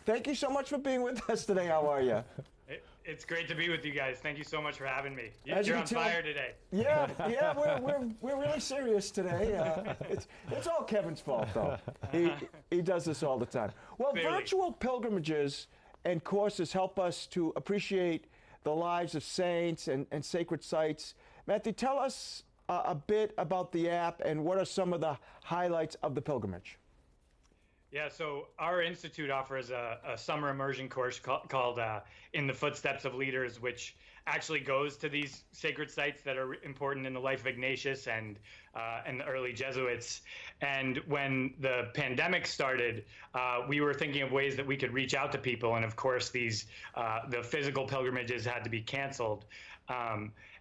thank you so much for being with us today. How are you? It's great to be with you guys. Thank you so much for having me. As You're you on can tell- fire today. Yeah, we're really serious today. It's all Kevin's fault, though. He does this all the time. Well, Clearly. virtual pilgrimages and courses help us to appreciate the lives of saints and sacred sites. Matthew, tell us a bit about the app and what are some of the highlights of the pilgrimage. Yeah, so our institute offers a summer immersion course called In the Footsteps of Leaders, which actually goes to these sacred sites that are important in the life of Ignatius and the early Jesuits. And when the pandemic started, we were thinking of ways that we could reach out to people. And of course, the physical pilgrimages had to be canceled.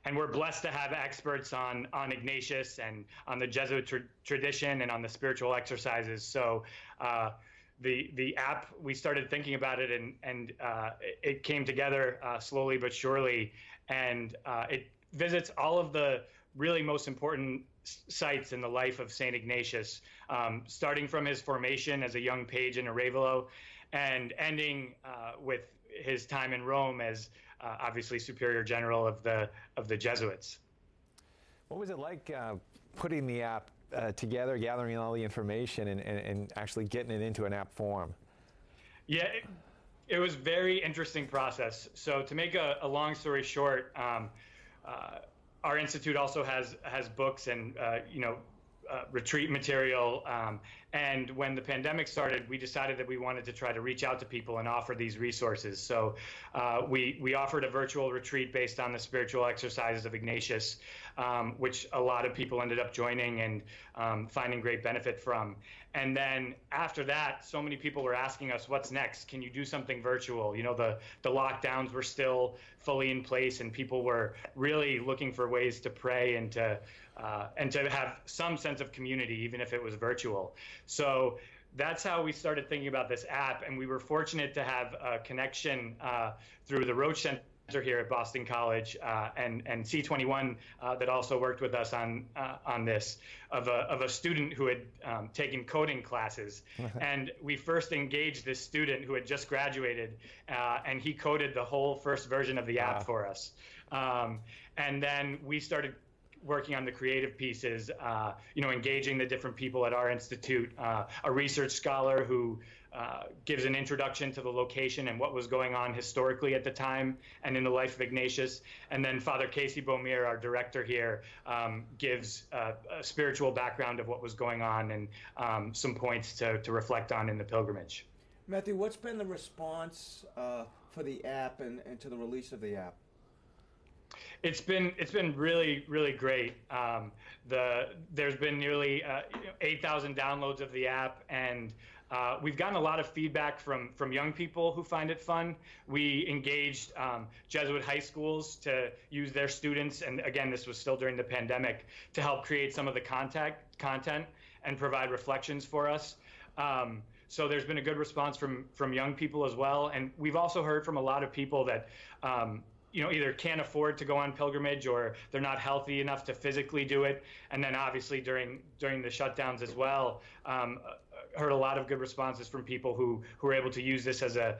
And we're blessed to have experts on Ignatius and on the Jesuit tradition and on the spiritual exercises. So the app, we started thinking about it, and it came together slowly but surely. And it visits all of the really most important sites in the life of St. Ignatius, starting from his formation as a young page in Arevalo and ending with his time in Rome as obviously superior general of the Jesuits. What was it like putting the app together, gathering all the information, and actually getting it into an app form? Yeah, it was very interesting process. So to make a long story short, our institute also has books and retreat material. And when the pandemic started, we decided that we wanted to try to reach out to people and offer these resources. So we offered a virtual retreat based on the spiritual exercises of Ignatius, which a lot of people ended up joining and finding great benefit from. And then after that, so many people were asking us, what's next? Can you do something virtual? You know, the lockdowns were still fully in place, and people were really looking for ways to pray and to have some sense of community, even if it was virtual. So that's how we started thinking about this app, and we were fortunate to have a connection through the Roach Center here at Boston College and C21 that also worked with us on this, of a student who had taken coding classes. And we first engaged this student who had just graduated, and he coded the whole first version of the app for us. And then we started working on the creative pieces, engaging the different people at our institute, a research scholar who gives an introduction to the location and what was going on historically at the time and in the life of Ignatius. And then Father Casey Bomir, our director here, gives a spiritual background of what was going on and some points to reflect on in the pilgrimage. Matthew, what's been the response for the app and to the release of the app? It's been really, really great. There's been nearly 8,000 downloads of the app, and we've gotten a lot of feedback from young people who find it fun. We engaged Jesuit high schools to use their students, and again, this was still during the pandemic, to help create some of the content and provide reflections for us. So there's been a good response from young people as well, and we've also heard from a lot of people that either can't afford to go on pilgrimage or they're not healthy enough to physically do it. And then obviously during the shutdowns as well, heard a lot of good responses from people who were able to use this as a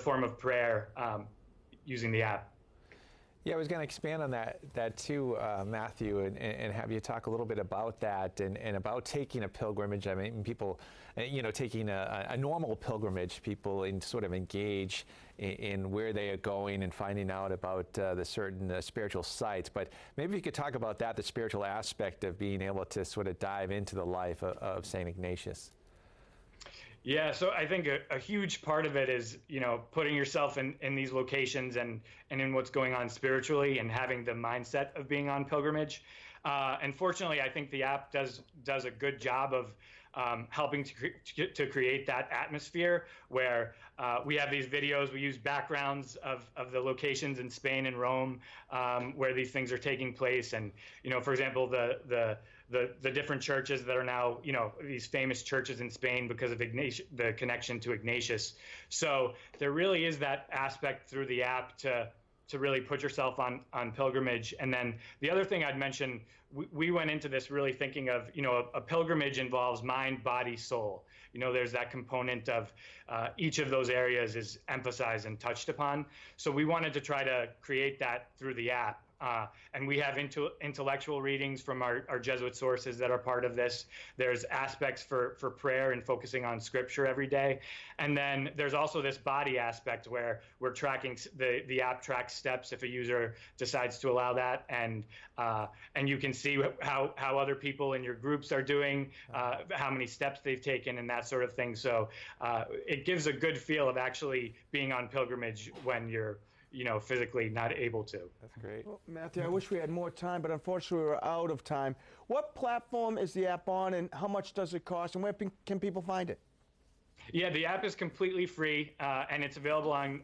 form of prayer using the app. Yeah, I was going to expand on that too, Matthew, and have you talk a little bit about that and about taking a pilgrimage. I mean, people, taking a normal pilgrimage, people sort of engage in where they are going and finding out about the certain spiritual sites. But maybe you could talk about that, the spiritual aspect of being able to sort of dive into the life of St. Ignatius. Yeah, so I think a huge part of it is, putting yourself in these locations and in what's going on spiritually and having the mindset of being on pilgrimage. And fortunately, I think the app does a good job of helping to create that atmosphere where we have these videos. We use backgrounds of the locations in Spain and Rome where these things are taking place. And, for example, the different churches that are now, these famous churches in Spain because of the connection to Ignatius. So there really is that aspect through the app to to really put yourself on pilgrimage. And then the other thing I'd mention, we went into this really thinking of, a pilgrimage involves mind, body, soul. There's that component of each of those areas is emphasized and touched upon. So we wanted to try to create that through the app. And we have intellectual readings from our Jesuit sources that are part of this. There's aspects for prayer and focusing on scripture every day. And then there's also this body aspect where we're tracking, the app tracks steps if a user decides to allow that. And you can see how other people in your groups are doing, how many steps they've taken and that sort of thing. So it gives a good feel of actually being on pilgrimage when you're physically not able to. That's great. Well, Matthew, I wish we had more time, but unfortunately we're out of time. What platform is the app on, and how much does it cost, and where can people find it? Yeah, the app is completely free, and it's available on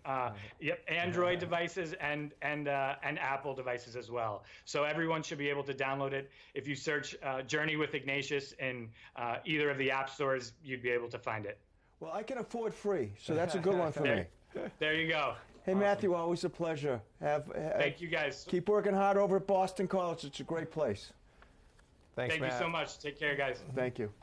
Android devices and Apple devices as well. So everyone should be able to download it. If you search Journey with Ignatius in either of the app stores, you'd be able to find it. Well, I can afford free, so that's a good one for me. There you go. Hey, awesome. Matthew, always a pleasure. Thank you, guys. Keep working hard over at Boston College. It's a great place. Thanks, Thank Matt. you so much. Take care, guys. Thank you.